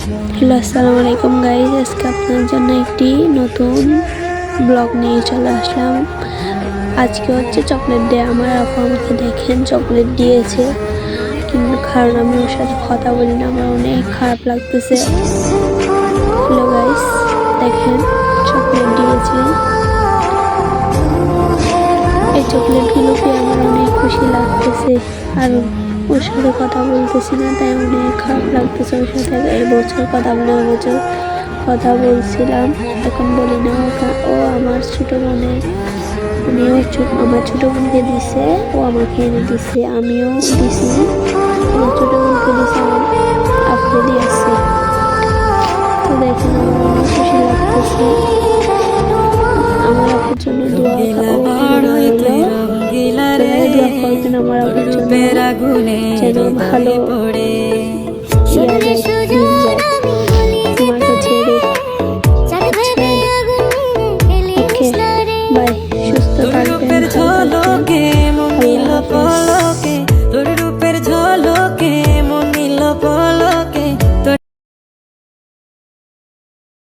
Hello, আসসালামু আলাইকুম guys. আজকে আপনার জন্য একটি নতুন ব্লগ নিয়ে চলে আসলাম। আজকে হচ্ছে চকলেট ডে। আমার আপু আমাকে দেখেন চকলেট দিয়েছে, কিন্তু কারণ আমি ওর সাথে কথা বলি না, আমার অনেক খারাপ লাগতেছে। হ্যালো গাইজ, দেখেন চকলেট দিয়েছে। এই চকলেটগুলো পেয়ে আমার অনেক খুশি লাগতেছে, আর ওর সাথে কথা বলতেছি না, তাই অনেক খারাপ লাগতেছে। ওর সাথে এবছর কথা বলে এবছর কথা বলছিলাম, এখন বলি না। ও আমার ছোট বোনের, মানে আমার ছোট বোনকে দিছে, ও আমাকে এনে দিছে, আমিও দিছি। আমার ছোট বোনকে দিছে, আমার আপুকে দিয়েছে। তো দেখেন আমার অনেক খুশি লাগতেছে। আমার আপুর জন্য দোয়া রইল, সবাই দোয়া করবেন আমার আপুর জন্য যেন ভালো